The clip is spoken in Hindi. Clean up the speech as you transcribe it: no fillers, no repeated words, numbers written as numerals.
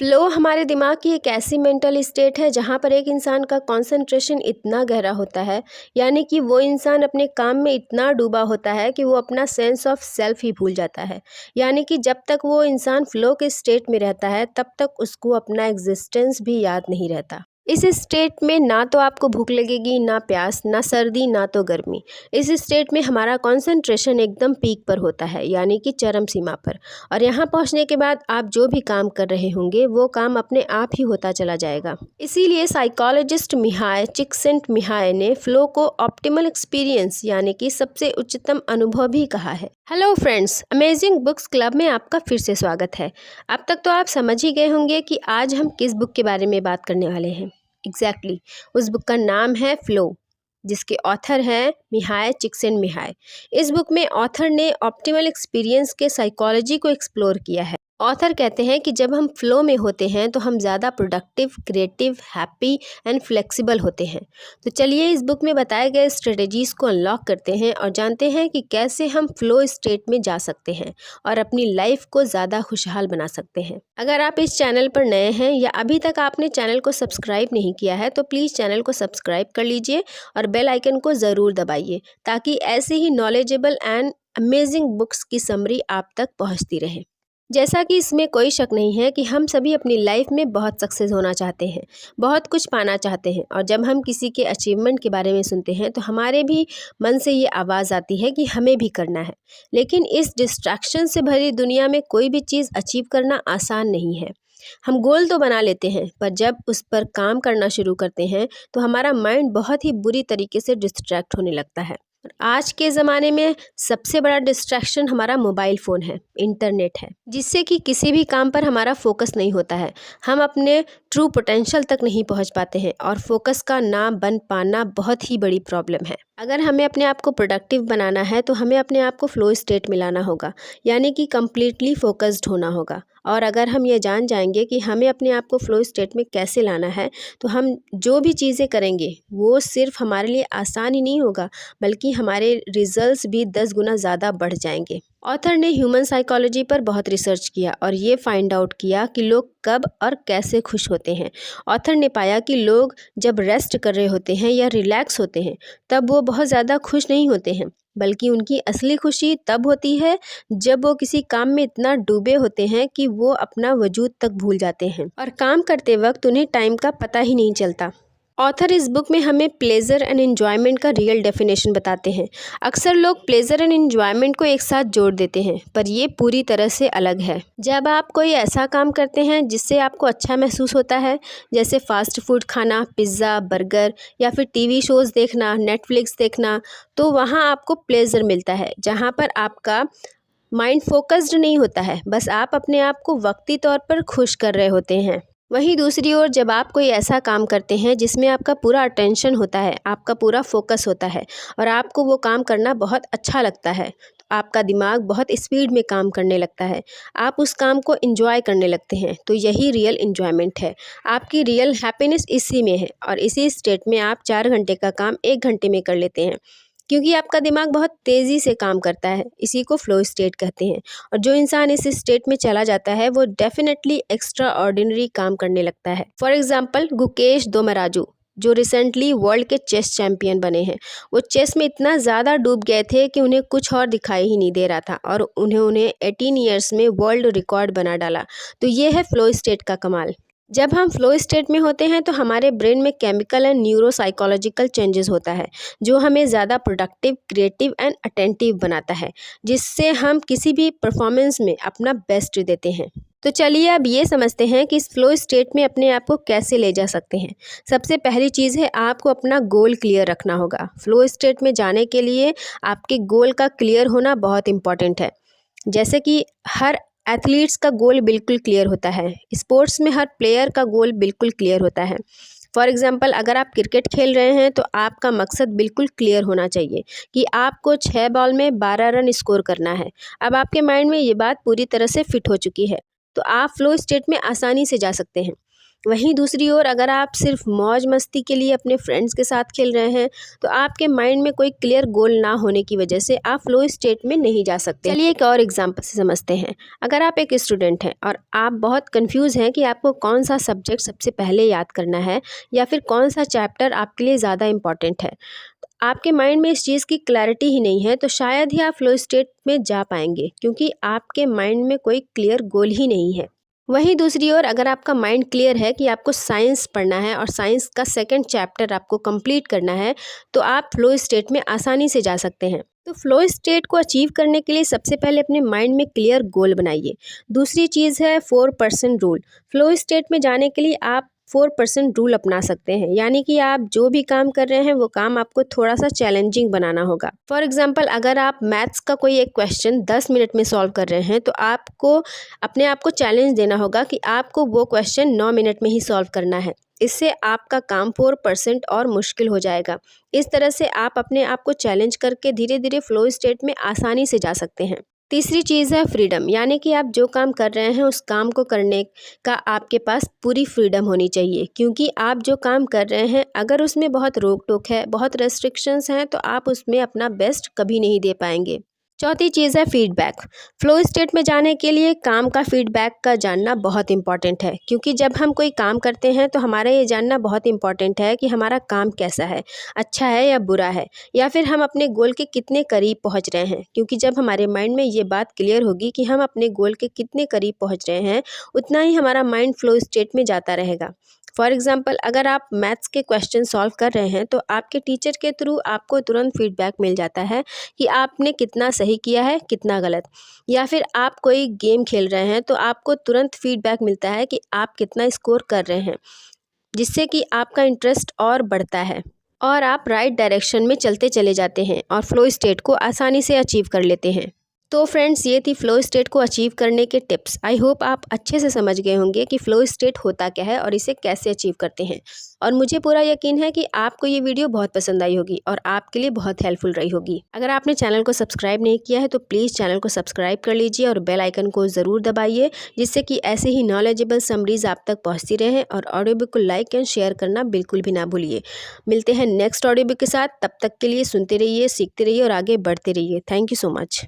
फ्लो हमारे दिमाग की एक ऐसी मेंटल स्टेट है जहाँ पर एक इंसान का कंसंट्रेशन इतना गहरा होता है, यानी कि वो इंसान अपने काम में इतना डूबा होता है कि वो अपना सेंस ऑफ सेल्फ ही भूल जाता है। यानी कि जब तक वो इंसान फ्लो के स्टेट में रहता है तब तक उसको अपना एग्जिस्टेंस भी याद नहीं रहता। इस स्टेट में ना तो आपको भूख लगेगी, ना प्यास, ना सर्दी, ना तो गर्मी। इस स्टेट में हमारा कंसंट्रेशन एकदम पीक पर होता है, यानी कि चरम सीमा पर। और यहाँ पहुँचने के बाद आप जो भी काम कर रहे होंगे वो काम अपने आप ही होता चला जाएगा। इसीलिए साइकोलॉजिस्ट मिहाय चिक्सिंटमिहाय ने फ्लो को ऑप्टिमल एक्सपीरियंस यानी कि सबसे उच्चतम अनुभव भी कहा है। Hello friends, amazing books club में आपका फिर से स्वागत है। अब तक तो आप समझ ही गए होंगे कि आज हम किस बुक के बारे में बात करने वाले हैं। एग्जैक्टली उस बुक का नाम है फ्लो, जिसके ऑथर हैं मिहाय चिक्सिंटमिहाय। इस बुक में ऑथर ने ऑप्टिमल एक्सपीरियंस के साइकोलॉजी को एक्सप्लोर किया है। ऑथर कहते हैं कि जब हम फ्लो में होते हैं तो हम ज़्यादा productive, creative, happy and flexible होते हैं। तो चलिए इस बुक में बताए गए स्ट्रेटजीज़ को अनलॉक करते हैं और जानते हैं कि कैसे हम फ्लो स्टेट में जा सकते हैं और अपनी लाइफ को ज़्यादा खुशहाल बना सकते हैं। अगर आप इस चैनल पर नए हैं या अभी तक आपने चैनल को सब्सक्राइब नहीं किया है तो प्लीज़ चैनल को सब्सक्राइब कर लीजिए और बेल आइकन को ज़रूर दबाइए ताकि ऐसे ही नॉलेजेबल एंड अमेजिंग बुक्स की समरी आप तक पहुंचती रहे। जैसा कि इसमें कोई शक नहीं है कि हम सभी अपनी लाइफ में बहुत सक्सेस होना चाहते हैं, बहुत कुछ पाना चाहते हैं। और जब हम किसी के अचीवमेंट के बारे में सुनते हैं तो हमारे भी मन से ये आवाज़ आती है कि हमें भी करना है। लेकिन इस डिस्ट्रैक्शन से भरी दुनिया में कोई भी चीज़ अचीव करना आसान नहीं है। हम गोल तो बना लेते हैं, पर जब उस पर काम करना शुरू करते हैं तो हमारा माइंड बहुत ही बुरी तरीके से डिस्ट्रैक्ट होने लगता है। और आज के ज़माने में सबसे बड़ा डिस्ट्रैक्शन हमारा मोबाइल फ़ोन है, इंटरनेट है, जिससे कि किसी भी काम पर हमारा फोकस नहीं होता है। हम अपने ट्रू पोटेंशियल तक नहीं पहुंच पाते हैं और फोकस का ना बन पाना बहुत ही बड़ी प्रॉब्लम है। अगर हमें अपने आप को प्रोडक्टिव बनाना है तो हमें अपने आप को फ्लो स्टेट में लाना होगा, यानी कि कम्प्लीटली फोकस्ड होना होगा। और अगर हम ये जान जाएंगे कि हमें अपने आप को फ्लो स्टेट में कैसे लाना है तो हम जो भी चीज़ें करेंगे वो सिर्फ हमारे लिए आसान ही नहीं होगा, बल्कि हमारे रिजल्ट्स भी 10 गुना ज़्यादा बढ़ जाएंगे। ऑथर ने ह्यूमन साइकोलॉजी पर बहुत रिसर्च किया और ये फाइंड आउट किया कि लोग कब और कैसे खुश होते हैं। ऑथर ने पाया कि लोग जब रेस्ट कर रहे होते हैं या रिलैक्स होते हैं तब वो बहुत ज़्यादा खुश नहीं होते हैं, बल्कि उनकी असली खुशी तब होती है जब वो किसी काम में इतना डूबे होते हैं कि वो अपना वजूद तक भूल जाते हैं और काम करते वक्त उन्हें टाइम का पता ही नहीं चलता। ऑथर इस बुक में हमें प्लेजर एंड एन्जॉयमेंट का रियल डेफिनेशन बताते हैं। अक्सर लोग प्लेजर एंड एन्जॉयमेंट को एक साथ जोड़ देते हैं, पर ये पूरी तरह से अलग है। जब आप कोई ऐसा काम करते हैं जिससे आपको अच्छा महसूस होता है, जैसे फास्ट फूड खाना, पिज़्ज़ा, बर्गर या फिर टीवी शोज़ देखना, नेटफ्लिक्स देखना, तो वहाँ आपको प्लेजर मिलता है, जहाँ पर आपका माइंड फोकस्ड नहीं होता है, बस आप अपने आप को वक्ती तौर पर खुश कर रहे होते हैं। वहीं दूसरी ओर जब आप कोई ऐसा काम करते हैं जिसमें आपका पूरा अटेंशन होता है, आपका पूरा फोकस होता है और आपको वो काम करना बहुत अच्छा लगता है, तो आपका दिमाग बहुत स्पीड में काम करने लगता है, आप उस काम को एंजॉय करने लगते हैं, तो यही रियल एंजॉयमेंट है। आपकी रियल हैप्पीनेस इसी में है और इसी स्टेट में आप 4 घंटे का काम 1 घंटे में कर लेते हैं, क्योंकि आपका दिमाग बहुत तेज़ी से काम करता है। इसी को फ्लो स्टेट कहते हैं। और जो इंसान इस स्टेट में चला जाता है वो डेफिनेटली एक्स्ट्रा ऑर्डिनरी काम करने लगता है। फॉर एग्जाम्पल गुकेश दोमराजू, जो रिसेंटली वर्ल्ड के चेस चैंपियन बने हैं, वो चेस में इतना ज़्यादा डूब गए थे कि उन्हें कुछ और दिखाई ही नहीं दे रहा था और उन्हें 18 ईयर्स में वर्ल्ड रिकॉर्ड बना डाला। तो ये है फ्लो स्टेट का कमाल। जब हम फ्लो स्टेट में होते हैं तो हमारे ब्रेन में केमिकल एंड न्यूरोसाइकोलॉजिकल चेंजेस होता है, जो हमें ज़्यादा प्रोडक्टिव, क्रिएटिव एंड अटेंटिव बनाता है, जिससे हम किसी भी परफॉर्मेंस में अपना बेस्ट देते हैं। तो चलिए अब ये समझते हैं कि इस फ्लो स्टेट में अपने आप को कैसे ले जा सकते हैं। सबसे पहली चीज़ है आपको अपना गोल क्लियर रखना होगा। फ्लो स्टेट में जाने के लिए आपके गोल का क्लियर होना बहुत इंपॉर्टेंट है। जैसे कि हर एथलीट्स का गोल बिल्कुल क्लियर होता है, स्पोर्ट्स में हर प्लेयर का गोल बिल्कुल क्लियर होता है। फॉर एग्जांपल अगर आप क्रिकेट खेल रहे हैं तो आपका मकसद बिल्कुल क्लियर होना चाहिए कि आपको 6 बॉल में 12 रन स्कोर करना है। अब आपके माइंड में ये बात पूरी तरह से फिट हो चुकी है तो आप फ्लो स्टेट में आसानी से जा सकते हैं। वहीं दूसरी ओर अगर आप सिर्फ मौज मस्ती के लिए अपने फ्रेंड्स के साथ खेल रहे हैं तो आपके माइंड में कोई क्लियर गोल ना होने की वजह से आप फ्लो स्टेट में नहीं जा सकते। चलिए एक और एग्जांपल से समझते हैं। अगर आप एक स्टूडेंट हैं और आप बहुत कंफ्यूज हैं कि आपको कौन सा सब्जेक्ट सबसे पहले याद करना है या फिर कौन सा चैप्टर आपके लिए ज़्यादा इंपॉर्टेंट है, आपके माइंड में इस चीज़ की क्लैरिटी ही नहीं है, तो शायद ही आप फ्लो स्टेट में जा पाएंगे क्योंकि आपके माइंड में कोई क्लियर गोल ही नहीं है। वहीं दूसरी ओर अगर आपका माइंड क्लियर है कि आपको साइंस पढ़ना है और साइंस का सेकंड चैप्टर आपको कंप्लीट करना है, तो आप फ्लो स्टेट में आसानी से जा सकते हैं। तो फ्लो स्टेट को अचीव करने के लिए सबसे पहले अपने माइंड में क्लियर गोल बनाइए। दूसरी चीज़ है 4% रूल। फ्लो स्टेट में जाने के लिए आप 4% रूल अपना सकते हैं, यानी कि आप जो भी काम कर रहे हैं वो काम आपको थोड़ा सा चैलेंजिंग बनाना होगा। फॉर एग्जांपल अगर आप मैथ्स का कोई एक क्वेश्चन 10 मिनट में सॉल्व कर रहे हैं तो आपको अपने आप को चैलेंज देना होगा कि आपको वो क्वेश्चन 9 मिनट में ही सॉल्व करना है। इससे आपका काम 4% और मुश्किल हो जाएगा। इस तरह से आप अपने आप को चैलेंज करके धीरे धीरे फ्लो स्टेट में आसानी से जा सकते हैं। तीसरी चीज़ है फ्रीडम, यानी कि आप जो काम कर रहे हैं उस काम को करने का आपके पास पूरी फ्रीडम होनी चाहिए, क्योंकि आप जो काम कर रहे हैं अगर उसमें बहुत रोक टोक है, बहुत रेस्ट्रिक्शंस हैं, तो आप उसमें अपना बेस्ट कभी नहीं दे पाएंगे। चौथी चीज़ है फीडबैक। फ्लो स्टेट में जाने के लिए काम का फीडबैक का जानना बहुत इंपॉर्टेंट है, क्योंकि जब हम कोई काम करते हैं तो हमारा ये जानना बहुत इंपॉर्टेंट है कि हमारा काम कैसा है, अच्छा है या बुरा है, या फिर हम अपने गोल के कितने करीब पहुंच रहे हैं। क्योंकि जब हमारे माइंड में ये बात क्लियर होगी कि हम अपने गोल के कितने करीब पहुंच रहे हैं, उतना ही हमारा माइंड फ्लो स्टेट में जाता रहेगा। फॉर एग्ज़ाम्पल अगर आप मैथ्स के क्वेश्चन सॉल्व कर रहे हैं तो आपके टीचर के थ्रू आपको तुरंत फीडबैक मिल जाता है कि आपने कितना सही किया है, कितना गलत। या फिर आप कोई गेम खेल रहे हैं तो आपको तुरंत फीडबैक मिलता है कि आप कितना स्कोर कर रहे हैं, जिससे कि आपका इंटरेस्ट और बढ़ता है और आप राइट डायरेक्शन में चलते चले जाते हैं और फ्लो स्टेट को आसानी से अचीव कर लेते हैं। तो फ्रेंड्स, ये थी फ्लो स्टेट को अचीव करने के टिप्स। आई होप आप अच्छे से समझ गए होंगे कि फ्लो स्टेट होता क्या है और इसे कैसे अचीव करते हैं। और मुझे पूरा यकीन है कि आपको ये वीडियो बहुत पसंद आई होगी और आपके लिए बहुत हेल्पफुल रही होगी। अगर आपने चैनल को सब्सक्राइब नहीं किया है तो प्लीज़ चैनल को सब्सक्राइब कर लीजिए और बेल आइकन को ज़रूर दबाइए, जिससे कि ऐसे ही नॉलेजेबल समरीज आप तक पहुँचती रहें। और ऑडियो बुक को लाइक एंड शेयर करना बिल्कुल भी ना भूलिए। मिलते हैं नेक्स्ट ऑडियो बुक के साथ, तब तक के लिए सुनते रहिए, सीखते रहिए और आगे बढ़ते रहिए। Thank you so much.